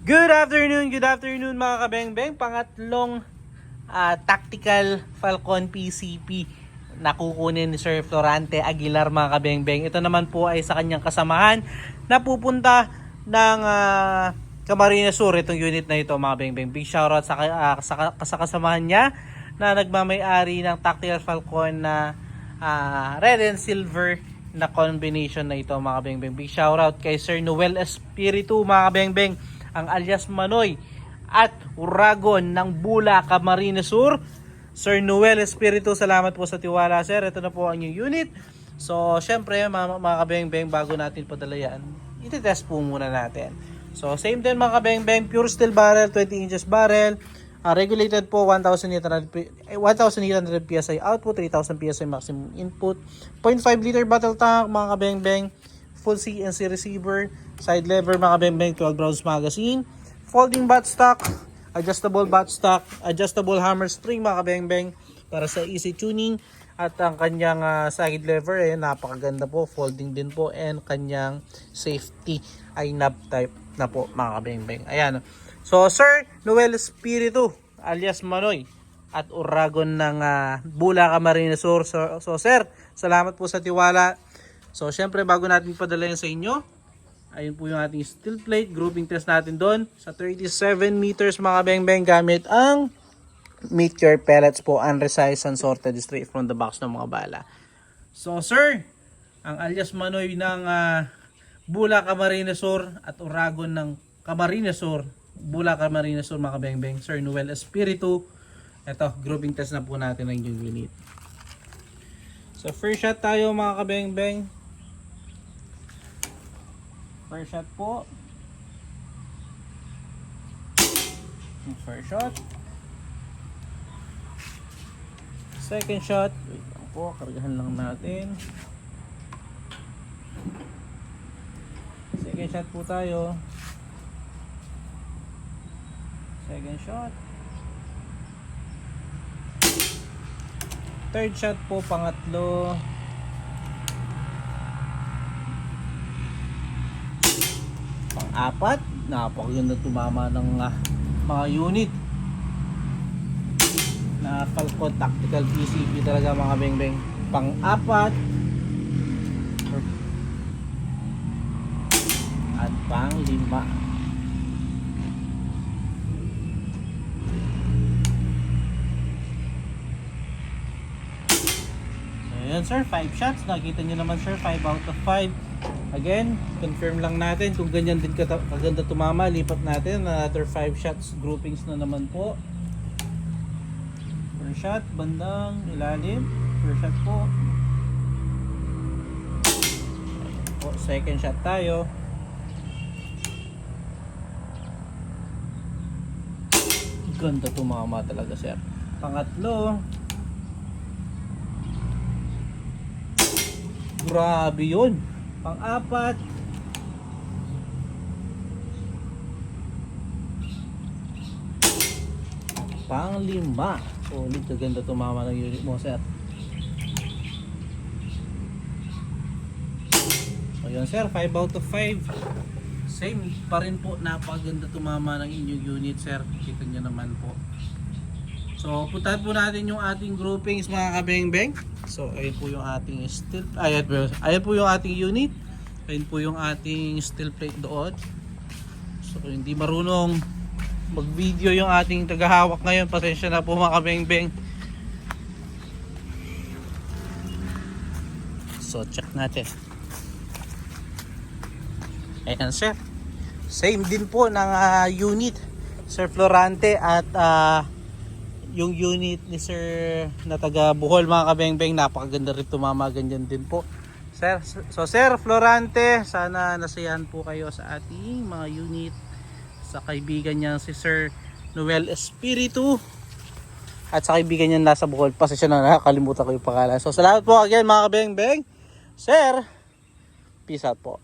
Good afternoon mga kabengbeng. Pangatlong Tactical Falcon PCP na kukunin ni Sir Florante Aguilar mga kabengbeng. Ito naman po ay sa kanyang kasamahan na pupunta ng Camarines Sur. Itong unit na ito mga bengbeng. Big shoutout sa kasamahan niya na nagmamay-ari ng Tactical Falcon na red and silver na combination na ito mga bengbeng. Big shoutout kay Sir Noel Espiritu mga bengbeng, ang alias Manoy at Uragon ng Bula, Camarines Sur. Sir Noel Espiritu, salamat po sa tiwala sir. Ito na po ang inyong unit. So syempre mga kabengbeng, bago natin padala yan, iti-test po muna natin. So same din mga kabengbeng, pure steel barrel, 20 inches barrel, regulated po 1,800 PSI output, 3,000 PSI maximum input, 0.5 liter battle tank mga kabengbeng, full CNC receiver, side lever mga kabengbeng, 12 rounds magazine, folding buttstock, adjustable buttstock, adjustable hammer spring mga kabengbeng para sa easy tuning, at ang kanyang side lever napakaganda po, folding din po, and kanyang safety ay knob type na po mga kabengbeng. Ayan. So Sir Noel Espiritu alias Manoy at Uragon ng Bula, Camarines Sur. So sir, salamat po sa tiwala. So syempre bago natin padala yan sa inyo, ayun po yung ating steel plate. Grouping test natin doon sa 37 meters mga bengbeng gamit ang Meteor pellets po, unresized and sorted straight from the box ng mga bala. So sir, ang alias Manoy ng Bula, Camarines Sur at Uragon ng Camarines Sur, Bula, Camarines Sur mga bengbeng, Sir Noel Espiritu. Ito, grouping test na po natin ng yung unit. So first shot tayo mga kabengbeng. First shot po. First shot. Second shot. Wait lang po, kargahan lang natin. Second shot po tayo. Second shot. Third shot po, pangatlo. Pang-apat, napakaganda tumama ng mga unit na Falcon Tactical PCP talaga mga bengbeng. Pang-apat at pang-lima. Ayan sir, 5 shots. Nakita nyo naman sir, 5 out of 5. Again, confirm lang natin kung ganyan din kaganda tumama. Lipat natin, another 5 shots. Groupings na naman po. First shot, bandang ilalim. First shot po. Second shot tayo. Ganda tumama talaga sir. Pangatlo. Grabe yun. Pang-apat. Pang-lima. Solid, kaganda tumama ng unit mo sir. So yun sir, 5 out of 5. Same pa rin po, napakaganda tumama ng inyong unit sir. Kita nyo naman po. So puntahan po natin yung ating groupings mga kabengbeng. So ayun po yung ating steel, ayun po yung ating unit. Ayun po yung ating steel plate doon. So kung hindi marunong mag-video yung ating tagahawak ngayon, pasensya na po mga kabengbeng. So check natin. Ayan sir, same din po ng unit Sir Florante at yung unit ni Sir na taga Bohol mga kabengbeng. Napakaganda rin tumama, ganyan din po sir. So Sir Florante, sana nasayahan po kayo sa ating mga unit sa kaibigan niya si Sir Noel Espiritu at sa kaibigan niya nasa Bohol. Pasensya na, nakakalimutan ko yung pangalan. So salamat po again mga kabengbeng. Sir, peace out po.